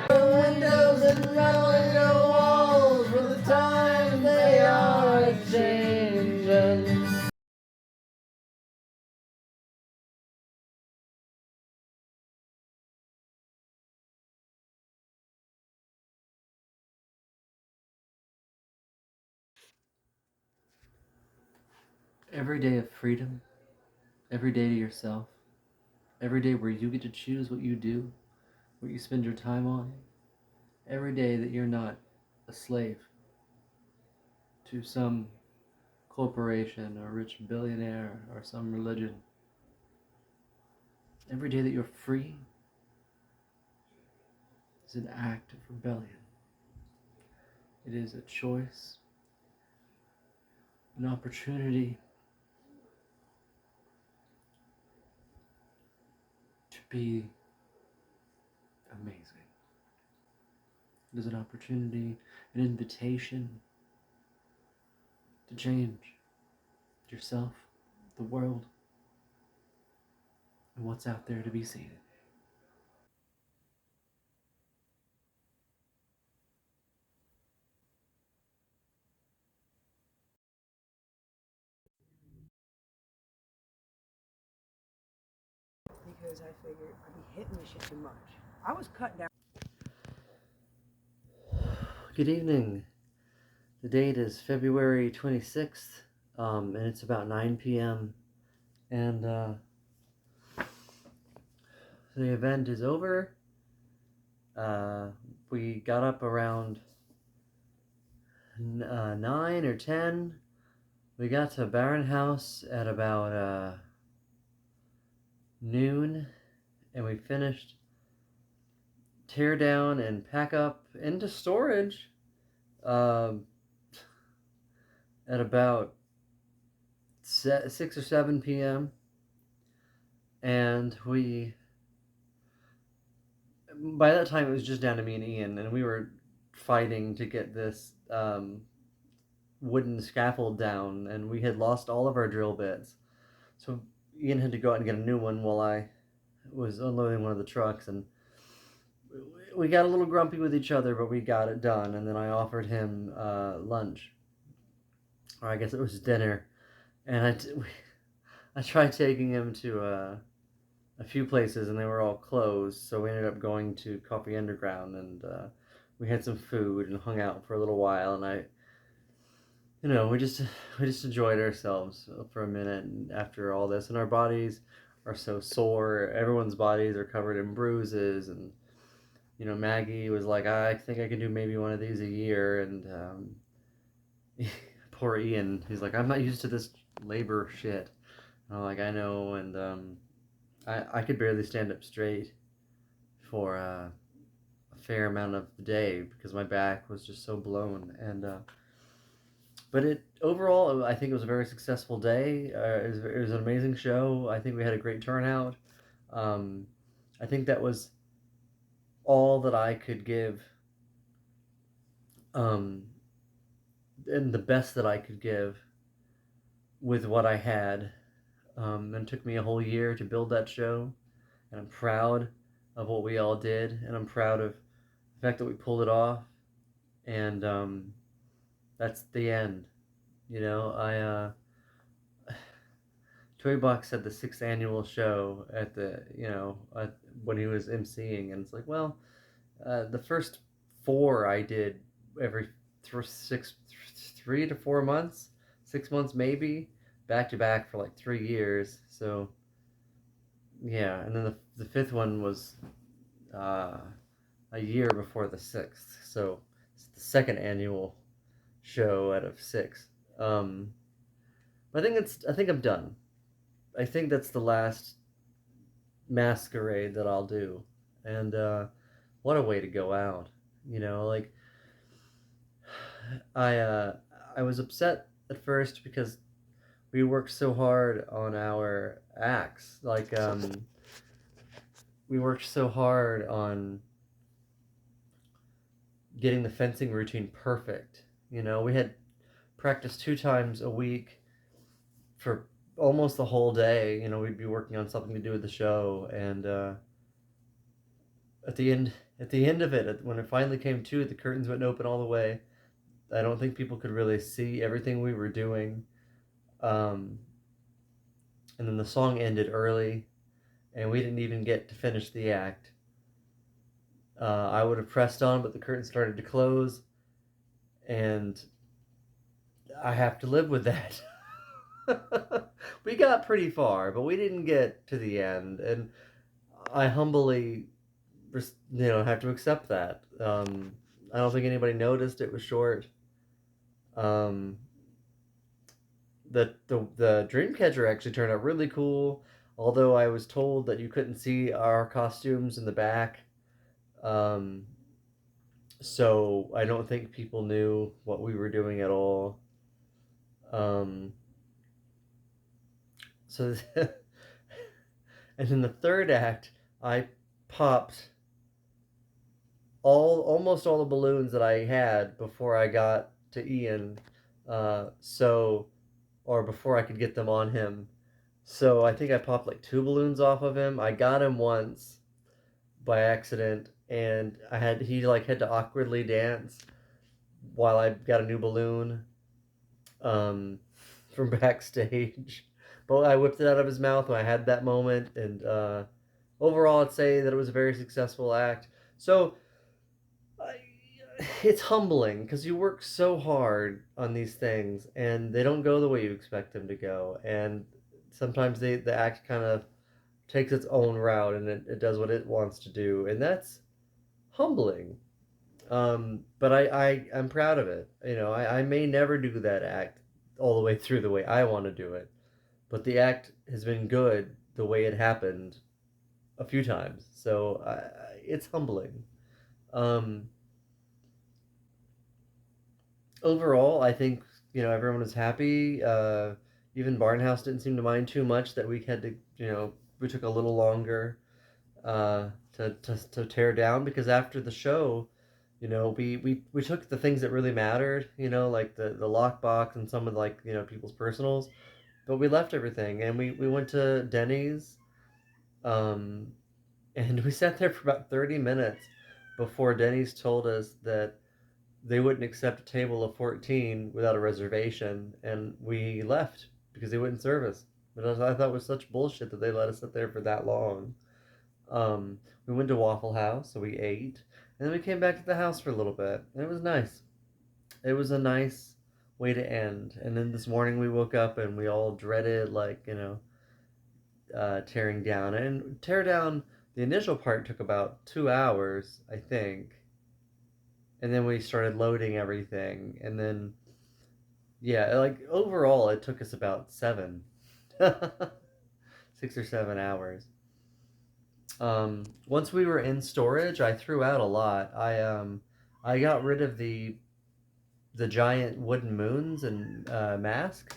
Windows and metal your walls for the time they are changing. Every day of freedom, every day to yourself, every day where you get to choose what you do, what you spend your time on, every day that you're not a slave to some corporation or rich billionaire or some religion. Every day that you're free is an act of rebellion. It is a choice, an opportunity to be amazing. It is an opportunity, an invitation to change yourself, the world, and what's out there to be seen. Because I figured I'd be hitting this shit too much. I was cut down. Good evening. The date is February 26th, and it's about 9 p.m. And the event is over. We got up around 9 or 10. We got to Barron House at about noon, and we finished tear down and pack up into storage at about 6 or 7 p.m. And by that time it was just down to me and Ian, and we were fighting to get this wooden scaffold down, and we had lost all of our drill bits. So Ian had to go out and get a new one while I was unloading one of the trucks, and we got a little grumpy with each other, but we got it done. And then I offered him lunch, or I guess it was dinner, and I tried taking him to a few places, and they were all closed. So we ended up going to Coffee Underground, and we had some food and hung out for a little while. And we just enjoyed ourselves for a minute after all this. And our bodies are so sore. Everyone's bodies are covered in bruises, and Maggie was like, I think I can do maybe one of these a year. And poor Ian, he's like, I'm not used to this labor shit. And I'm like, I know. And I could barely stand up straight for a fair amount of the day because my back was just so blown. And but overall, I think it was a very successful day. It was an amazing show. I think we had a great turnout. Um, I think that was all that I could give, um, and the best that I could give with what I had. And it took me a whole year to build that show, and I'm proud of what we all did, and I'm proud of the fact that we pulled it off. And that's the end. Toy Box had the sixth annual show at when he was emceeing, and it's like, well, the first four I did every 3 to 4 months, 6 months maybe, back to back for like 3 years. So yeah, and then the fifth one was uh, a year before the sixth, so it's the second annual show out of six. Um, but I think I'm done. I think that's the last masquerade that I'll do, and what a way to go out. You know, like I uh, I was upset at first because we worked so hard on our acts. Like we worked so hard on getting the fencing routine perfect. You know, we had practice 2 times a week for almost the whole day. You know, we'd be working on something to do with the show, and at the end of it, when it finally came to it, the curtains went open all the way. I don't think people could really see everything we were doing. Um, and then the song ended early, and we didn't even get to finish the act. I would have pressed on, but the curtain started to close, and I have to live with that. We got pretty far, but we didn't get to the end, and I humbly, have to accept that. I don't think anybody noticed it was short. Um, the Dreamcatcher actually turned out really cool, although I was told that you couldn't see our costumes in the back. Um, so I don't think people knew what we were doing at all. Um, so, and in the third act, I popped almost all the balloons that I had before I got to Ian. So or before I could get them on him. So I think I popped like 2 balloons off of him. I got him once by accident, and he like had to awkwardly dance while I got a new balloon um, from backstage. But I whipped it out of his mouth when I had that moment, and overall, I'd say that it was a very successful act. So I, it's humbling because you work so hard on these things, and they don't go the way you expect them to go, and sometimes the act kind of takes its own route, and it does what it wants to do, and that's humbling. But I'm proud of it. You know, I may never do that act all the way through the way I want to do it, but the act has been good the way it happened a few times, so it's humbling. Um, Overall, I think everyone was happy. Even Barnhouse didn't seem to mind too much that we had to we took a little longer to tear down, because after the show, we took the things that really mattered, like the lockbox and some of like people's personals, but we left everything and we went to Denny's, um, and we sat there for about 30 minutes before Denny's told us that they wouldn't accept a table of 14 without a reservation, and we left because they wouldn't serve us. But I thought it was such bullshit that they let us sit there for that long. We went to Waffle House, so we ate, and then we came back to the house for a little bit, and it was nice. It was a nice way to end. And then this morning we woke up and we all dreaded, like, tearing down. And tear down, the initial part took about 2 hours, I think. And then we started loading everything, and then yeah, like overall it took us about 6 or 7 hours. Once we were in storage, I threw out a lot. I got rid of the giant wooden moons and mask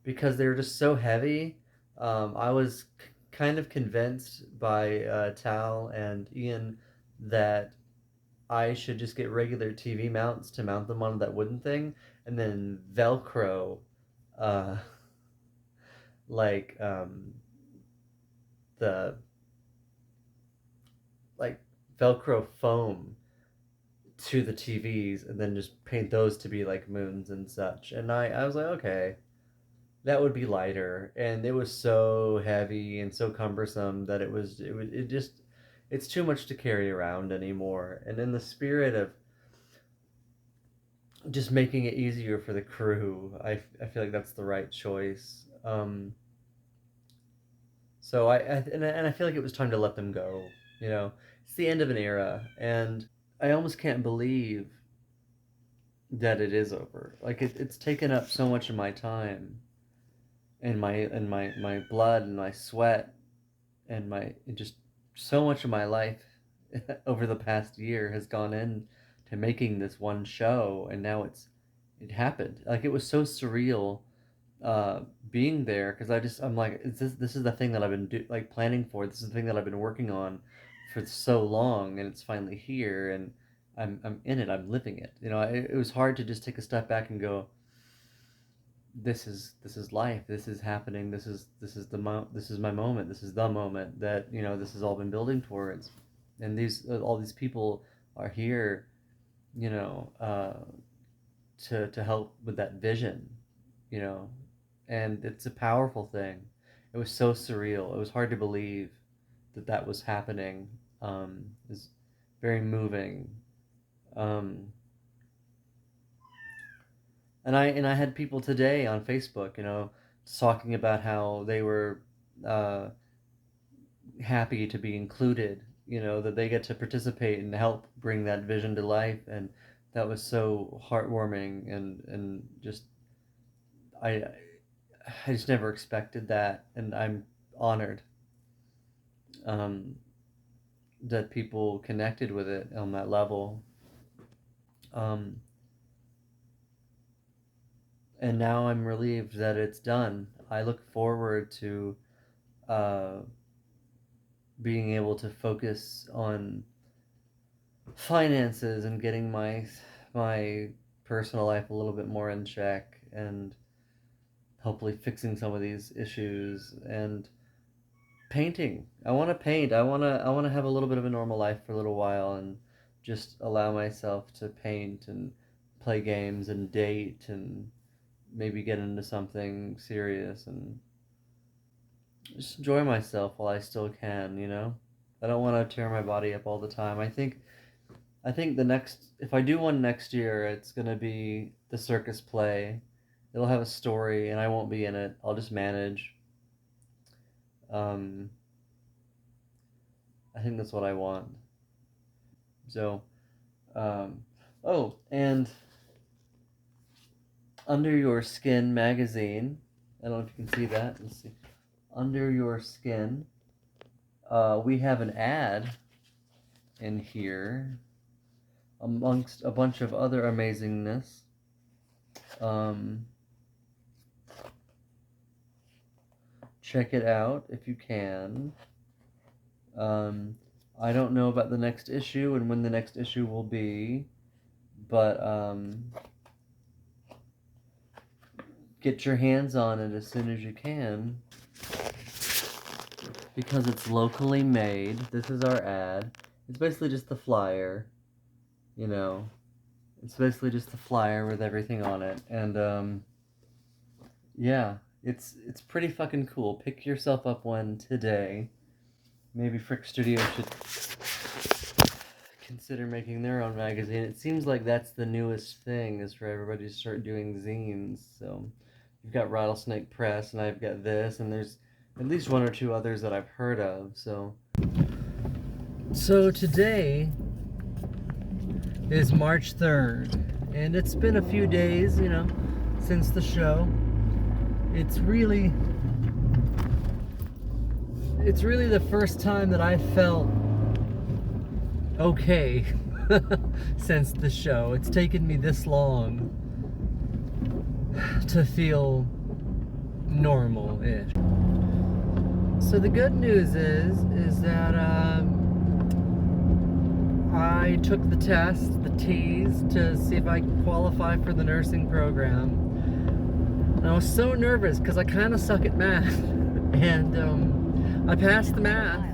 because they were just so heavy. I was kind of convinced by Tal and Ian that I should just get regular TV mounts to mount them on that wooden thing, and then Velcro, uh, like the like Velcro foam to the TVs, and then just paint those to be like moons and such. And I was like, okay, that would be lighter, and it was so heavy and so cumbersome that it just it's too much to carry around anymore. And in the spirit of just making it easier for the crew, I feel like that's the right choice. So and I feel like it was time to let them go. You know, it's the end of an era, and I almost can't believe that it is over. Like it's taken up so much of my time and my blood and my sweat and my just so much of my life over the past year has gone in to making this one show, and now it happened. Like it was so surreal uh being there, because I'm like, this is the thing that I've been like planning for. This is the thing that I've been working on for so long, and it's finally here, and I'm in it. I'm living it. It was hard to just take a step back and go, this is life. This is happening. This is my moment. This is the moment that this has all been building towards, and these all these people are here, you know, to help with that vision, you know, and it's a powerful thing. It was so surreal. It was hard to believe that that was happening. It was very moving. Um, and I had people today on Facebook, talking about how they were uh, happy to be included, that they get to participate and help bring that vision to life, and that was so heartwarming, and just I I just never expected that, and I'm honored um, that people connected with it on that level. Um, and now I'm relieved that it's done. I look forward to uh, being able to focus on finances and getting my personal life a little bit more in check, and hopefully fixing some of these issues, and painting. I want to paint. I want to have a little bit of a normal life for a little while, and just allow myself to paint and play games and date, and maybe get into something serious, and just enjoy myself while I still can. I don't want to tear my body up all the time. I think the next, if I do one next year, it's gonna be the circus play. It'll have a story, and I won't be in it. I'll just manage. Um, I think that's what I want. So, um, oh, and Under Your Skin magazine. I don't know if you can see that. Let's see. Under Your Skin. We have an ad in here amongst a bunch of other amazingness. Um, check it out if you can. Um, I don't know about the next issue and when the next issue will be, but get your hands on it as soon as you can, because it's locally made. This is our ad. It's basically just the flyer, you know. It's basically just the flyer with everything on it, and yeah, it's pretty fucking cool. Pick yourself up one today. Maybe Frick Studio should consider making their own magazine. It seems like that's the newest thing, is for everybody to start doing zines. So you've got Rattlesnake Press, and I've got this, and there's at least one or two others that I've heard of. So today is March 3rd, and it's been a few days, since the show. It's really the first time that I felt okay since the show. It's taken me this long to feel normal-ish. So the good news is that I took the test, the T's, to see if I could qualify for the nursing program. And I was so nervous because I kind of suck at math, and I passed the math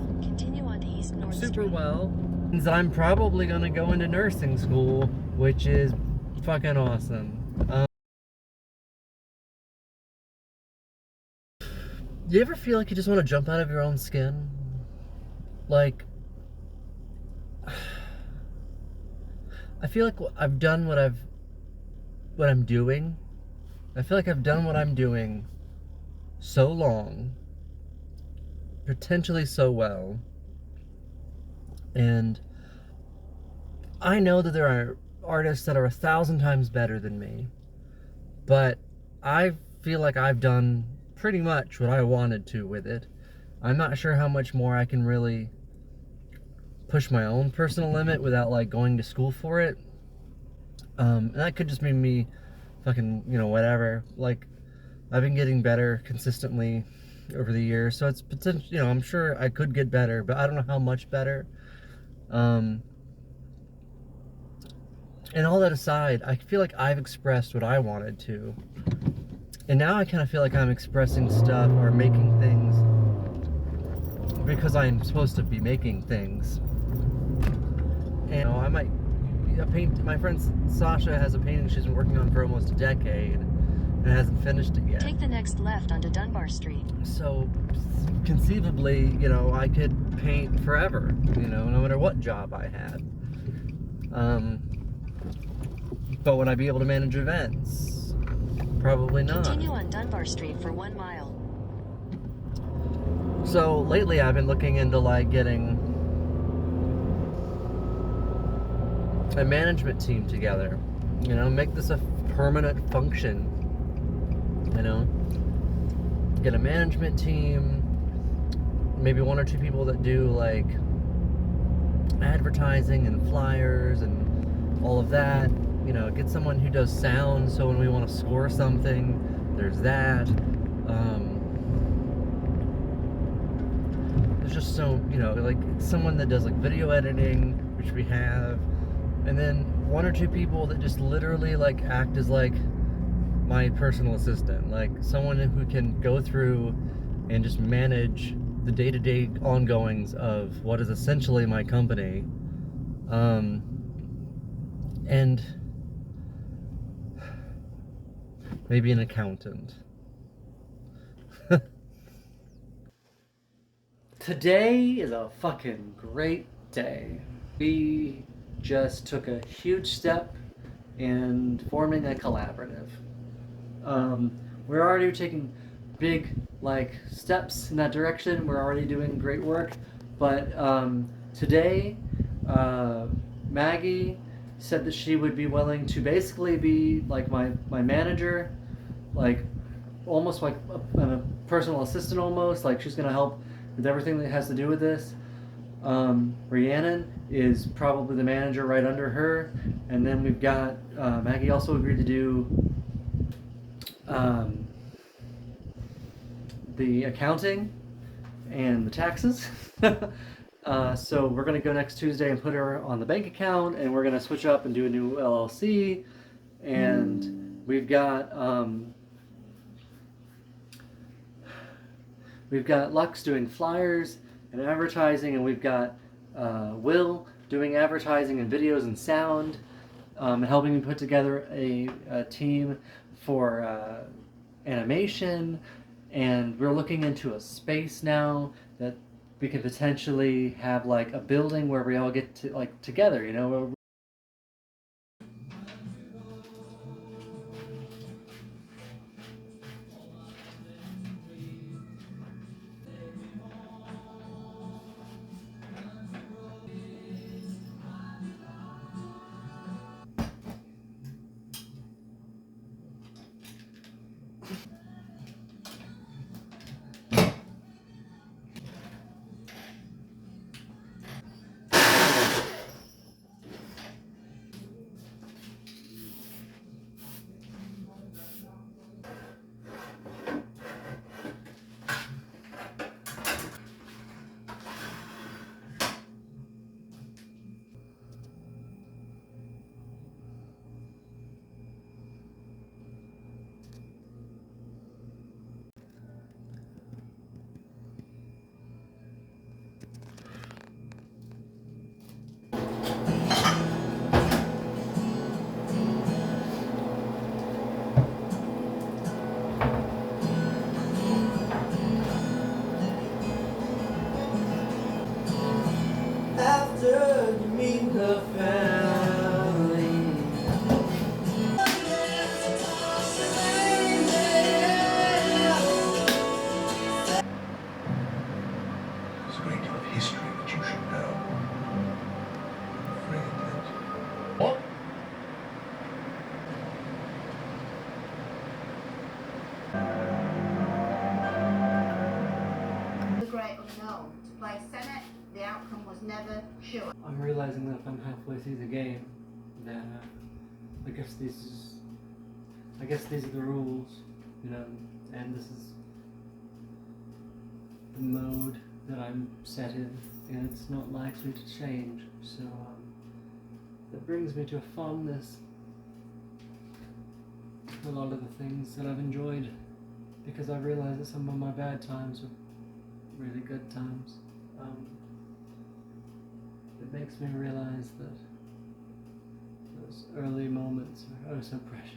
super well. Means that I'm probably going to go into nursing school, which is fucking awesome. Do you ever feel like you just want to jump out of your own skin? Like, I feel like I've done what I'm doing. I feel like I've done what I'm doing so long, potentially so well, And I know that there are artists that are 1,000 times better than me, but I feel like I've done pretty much what I wanted to with it. I'm not sure how much more I can really push my own personal limit without like going to school for it. And that could just mean me fucking, whatever. Like, I've been getting better consistently over the years, so it's potential, I'm sure I could get better, but I don't know how much better. And all that aside, I feel like I've expressed what I wanted to. And now I kind of feel like I'm expressing stuff or making things because I'm supposed to be making things. And I might paint. My friend Sasha has a painting she's been working on for almost a decade and hasn't finished it yet. Take the next left onto Dunbar Street. So conceivably, I could paint forever, no matter what job I had. But would I be able to manage events? Probably not. Continue on Dunbar Street for 1 mile. So lately I've been looking into like getting a management team together, make this a permanent function, get a management team, maybe 1 or 2 people that do like advertising and flyers and all of that, get someone who does sound, so when we want to score something, there's that. There's just so, like someone that does like video editing, which we have, and then 1 or 2 people that just literally like act as like my personal assistant, like someone who can go through and just manage the day-to-day ongoings of what is essentially my company. And maybe an accountant. Today is a fucking great day. We just took a huge step in forming a collaborative. We're already taking big steps in that direction. We're already doing great work, but today Maggie said that she would be willing to basically be like my manager, like almost like a personal assistant almost. Like she's gonna help with everything that has to do with this. Rhiannon is probably the manager right under her, and then we've got Maggie also agreed to do the accounting and the taxes. So we're gonna go next Tuesday and put her on the bank account, and we're gonna switch up and do a new LLC, and we've got Lux doing flyers and advertising, and we've got Will doing advertising and videos and sound, and helping me put together a team for animation. And we're looking into a space now that we could potentially have like a building where we all get to like together, after you meet the family. There's a great deal of history that you should know. never sure. I'm realizing that if I'm halfway through the game, that I guess these are the rules, you know, and this is the mode that I'm set in, and it's not likely to change. So that brings me to a fondness for a lot of the things that I've enjoyed, because I realize that some of my bad times are really good times. It makes me realize that those early moments are oh so precious.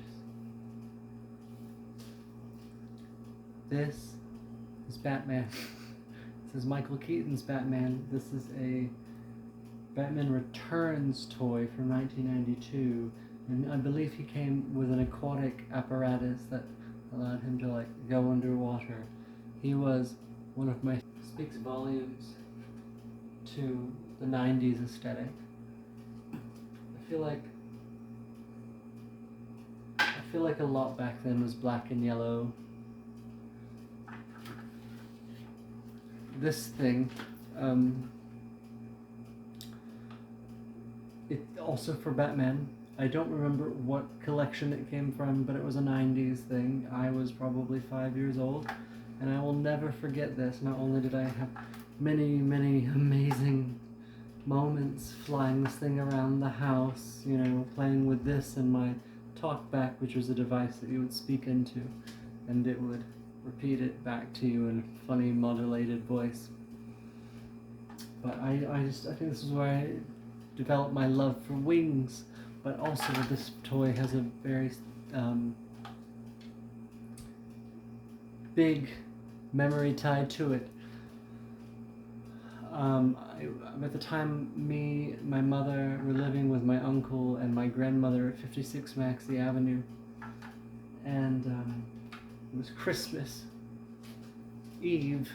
This is Batman. This is Michael Keaton's Batman. This is a Batman Returns toy from 1992, and I believe he came with an aquatic apparatus that allowed him to like go underwater. He was one of my speaks volumes to the 90s aesthetic. I feel like a lot back then was black and yellow. This thing, it also for Batman. I don't remember what collection it came from, but it was a 90s thing. I was probably 5 years old, and I will never forget this. Not only did I have many, many amazing moments flying this thing around the house, you know, playing with this and my talkback, which was a device that you would speak into, and it would repeat it back to you in a funny modulated voice. But I think this is where I developed my love for wings, but also this toy has a very big memory tied to it. At the time, me, my mother were living with my uncle and my grandmother at 56 Maxey Avenue, and it was Christmas Eve,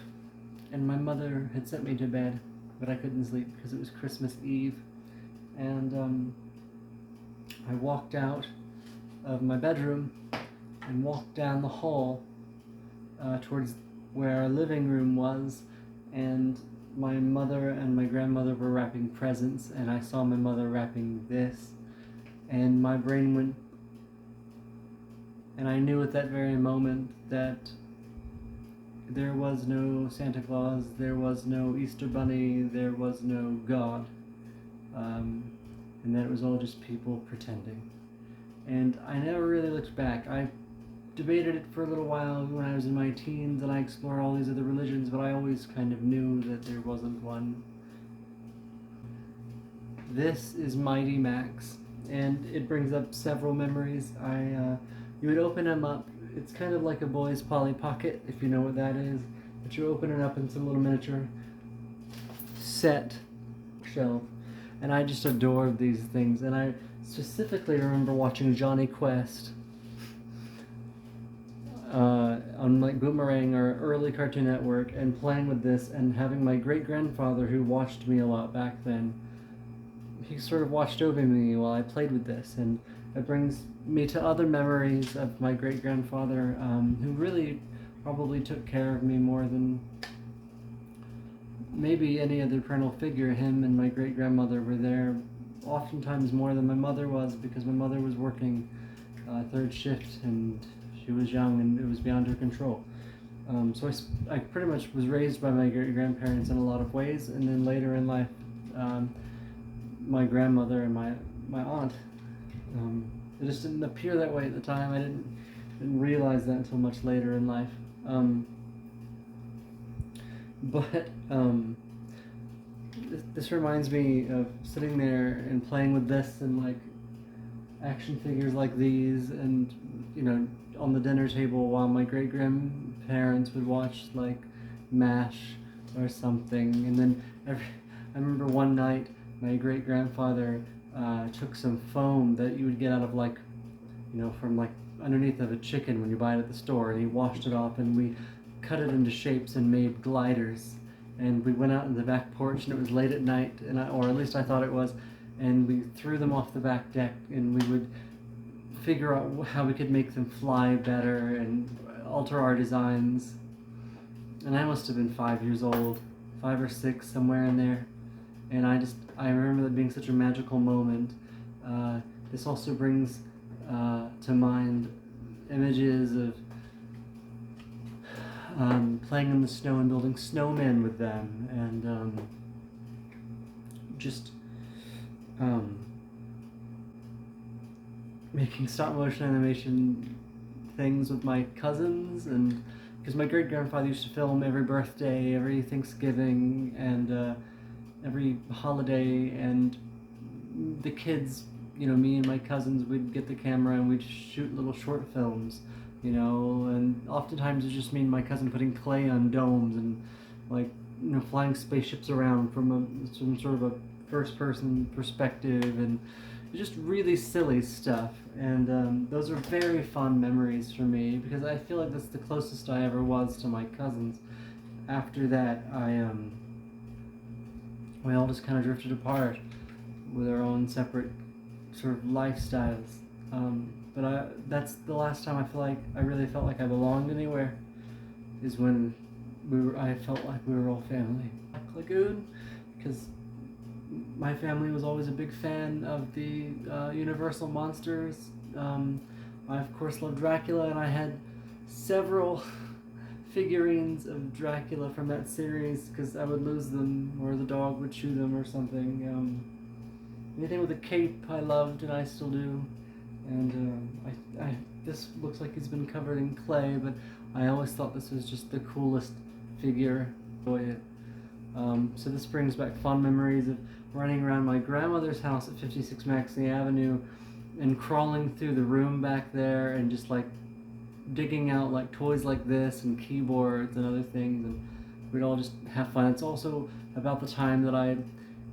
and my mother had sent me to bed, but I couldn't sleep because it was Christmas Eve, and I walked out of my bedroom and walked down the hall towards where our living room was, and my mother and my grandmother were wrapping presents, and I saw my mother wrapping this, and my brain went, and I knew at that very moment that there was no Santa Claus, there was no Easter Bunny, there was no God, and that it was all just people pretending. And I never really looked back. I debated it for a little while when I was in my teens, and I explored all these other religions, but I always kind of knew that there wasn't one. This is Mighty Max, and it brings up several memories. You would open them up. It's kind of like a boy's Polly Pocket, if you know what that is, but you open it up in some little miniature set shelf, and I just adored these things. And I specifically remember watching Johnny Quest on like Boomerang or early Cartoon Network, and playing with this, and having my great-grandfather, who watched me a lot back then, he sort of watched over me while I played with this, and it brings me to other memories of my great-grandfather, who really probably took care of me more than maybe any other parental figure. Him and my great-grandmother were there oftentimes more than my mother was, because my mother was working third shift, and she was young, and it was beyond her control. So I pretty much was raised by my great-grandparents in a lot of ways, and then later in life, my grandmother and my aunt. It just didn't appear that way at the time. I didn't realize that until much later in life. This reminds me of sitting there and playing with this, and like action figures like these, and you know, on the dinner table while my great grandparents would watch like MASH or something. And then I remember one night my great grandfather took some foam that you would get out of, like, you know, from like underneath of a chicken when you buy it at the store, and he washed it off, and we cut it into shapes and made gliders. And we went out in the back porch, and it was late at night, or at least I thought it was, and we threw them off the back deck, and we would figure out how we could make them fly better and alter our designs. And I must have been 5 years old, 5 or 6, somewhere in there. and I remember that being such a magical moment. This also brings to mind images of playing in the snow and building snowmen with them, and just making stop motion animation things with my cousins, and because my great grandfather used to film every birthday, every Thanksgiving, and every holiday, and the kids, me and my cousins would get the camera and we'd shoot little short films, and oftentimes it just me and my cousin putting clay on domes and like flying spaceships around from some sort of a first person perspective, and just really silly stuff. And those are very fond memories for me because I feel like that's the closest I ever was to my cousins. After that, we all just kind of drifted apart with our own separate sort of lifestyles. But that's the last time I really felt like I belonged anywhere, is when I felt like we were all family. Lagoon, because my family was always a big fan of the Universal monsters. I of course loved Dracula, and I had several figurines of Dracula from that series because I would lose them, or the dog would chew them, or something. Anything with a cape I loved, and I still do. And this looks like he's been covered in clay, but I always thought this was just the coolest figure. Enjoy it. So this brings back fond memories of running around my grandmother's house at 56 Maxley Avenue and crawling through the room back there and just like digging out like toys like this and keyboards and other things, and we'd all just have fun. It's also about the time that I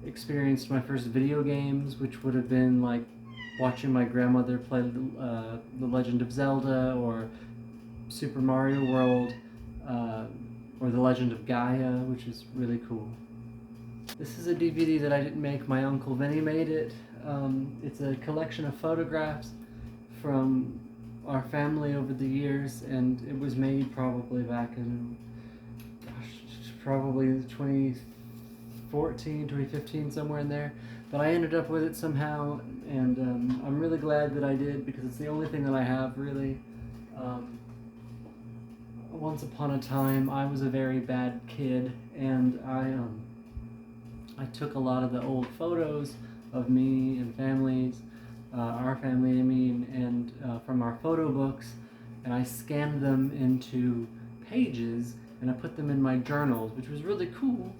experienced my first video games, which would have been like watching my grandmother play The Legend of Zelda, or Super Mario World, or The Legend of Gaia, which is really cool. This is a DVD that I didn't make, my Uncle Vinny made it. It's a collection of photographs from our family over the years, and it was made probably back in, probably 2014, 2015, somewhere in there. But I ended up with it somehow, and I'm really glad that I did, because it's the only thing that I have, really. Once upon a time, I was a very bad kid, and I took a lot of the old photos of me and families, our family, I mean, and from our photo books, and I scanned them into pages, and I put them in my journals, which was really cool.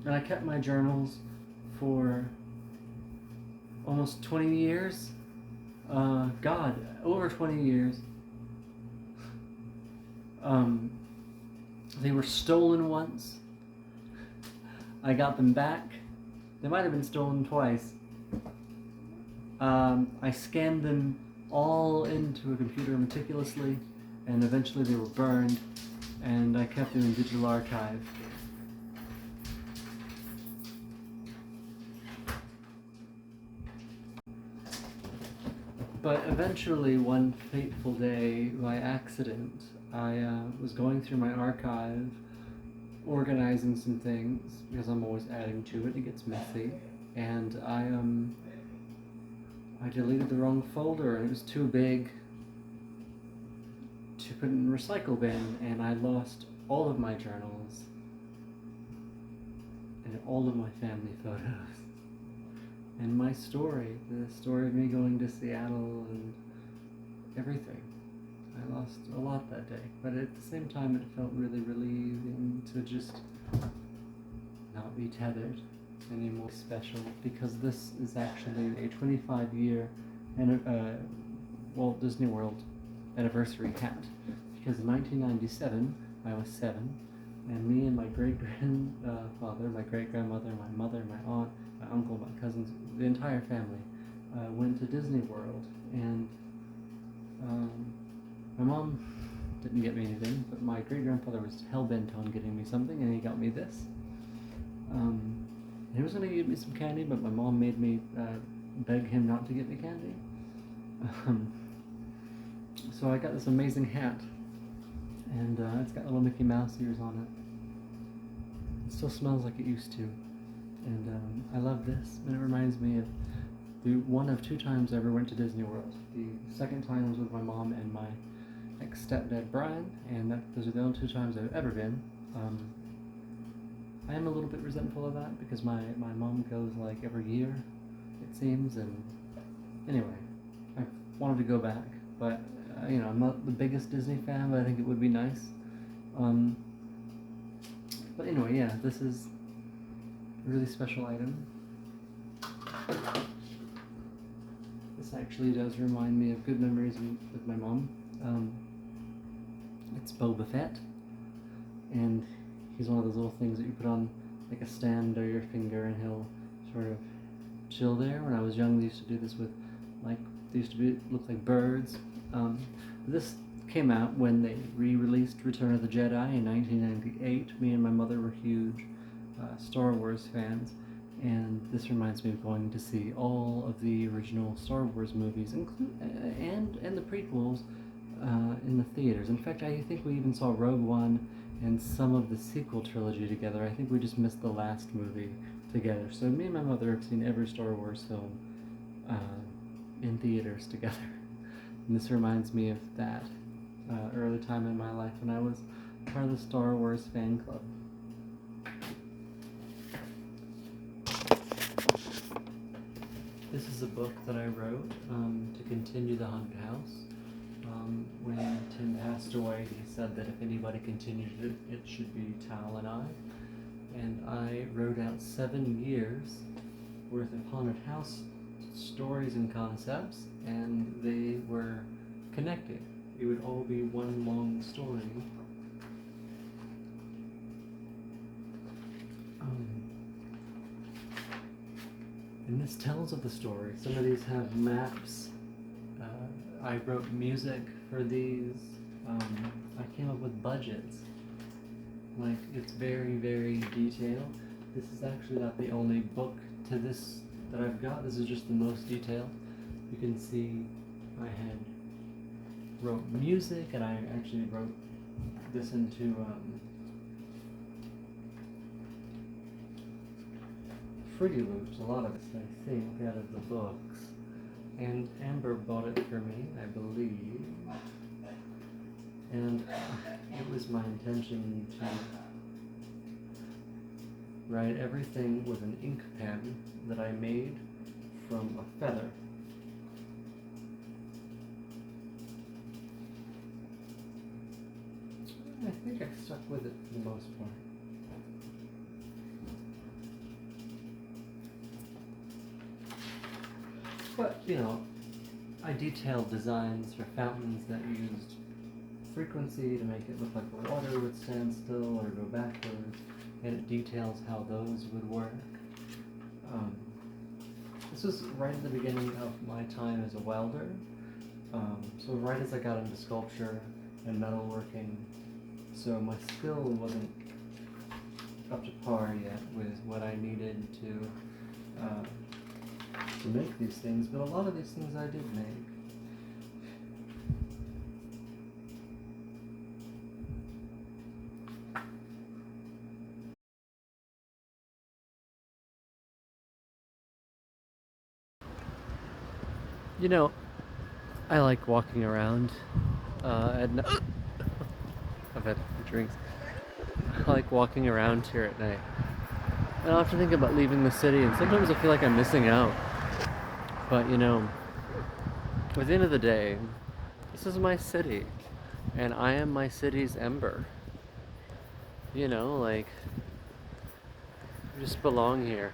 And I kept my journals for almost 20 years. Over 20 years. They were stolen once. I got them back. They might have been stolen twice. I scanned them all into a computer meticulously, and eventually they were burned, and I kept them in digital archive. But eventually, one fateful day, by accident, I was going through my archive, organizing some things, because I'm always adding to it, it gets messy, and I deleted the wrong folder, and it was too big to put in the recycle bin, and I lost all of my journals, and all of my family photos. And my story, the story of me going to Seattle and everything. I lost a lot that day, but at the same time it felt really relieving to just not be tethered anymore. Special, because this is actually a 25-year Walt Disney World anniversary hat. Because in 1997, I was 7, and me and my great-grandfather, my great-grandmother, my mother, my aunt, my uncle, my cousins, the entire family, went to Disney World, and my mom didn't get me anything, but my great-grandfather was hell-bent on getting me something, and he got me this. He was going to give me some candy, but my mom made me beg him not to get me candy. So I got this amazing hat, and it's got little Mickey Mouse ears on it. still smells like it used to. And I love this, and it reminds me of the one of 2 times I ever went to Disney World. The second time was with my mom and my ex-stepdad Brian, and those are the only 2 times I've ever been. I am a little bit resentful of that because my mom goes like every year, it seems, and anyway, I wanted to go back, but I'm not the biggest Disney fan, but I think it would be nice. But anyway, yeah, this is a really special item. This actually does remind me of good memories with my mom. It's Boba Fett, and he's one of those little things that you put on like a stand or your finger, and he'll sort of chill there. When I was young, they used to do this with, like, they used to look like birds. This came out when they re-released Return of the Jedi in 1998. Me and my mother were huge Star Wars fans, and this reminds me of going to see all of the original Star Wars movies, and the prequels in the theaters. In fact, I think we even saw Rogue One and some of the sequel trilogy together. I think we just missed the last movie together. So me and my mother have seen every Star Wars film in theaters together. And this reminds me of that early time in my life when I was part of the Star Wars fan club. This is a book that I wrote to continue the haunted house. When Tim passed away, he said that if anybody continued it, it should be Tal and I. And I wrote out 7 years worth of haunted house stories and concepts, and they were connected. It would all be one long story. And this tells of the story. Some of these have maps. I wrote music for these. I came up with budgets. Like, it's very, very detailed. This is actually not the only book to this that I've got. This is just the most detailed. You can see I wrote music, and I actually wrote this into Fruity Loops, a lot of it, I think, out of the books. And Amber bought it for me, I believe. And it was my intention to write everything with an ink pen that I made from a feather. I think I stuck with it for the most part. But, I detailed designs for fountains that used frequency to make it look like the water would stand still or go backwards, and it details how those would work. This was right at the beginning of my time as a welder, so right as I got into sculpture and metalworking, so my skill wasn't up to par yet with what I needed to make these things, but a lot of these things I did make. I like walking around at night. I've had a few drinks. I like walking around here at night. I often think about leaving the city, and sometimes I feel like I'm missing out. But, at the end of the day, this is my city, and I am my city's ember. I just belong here.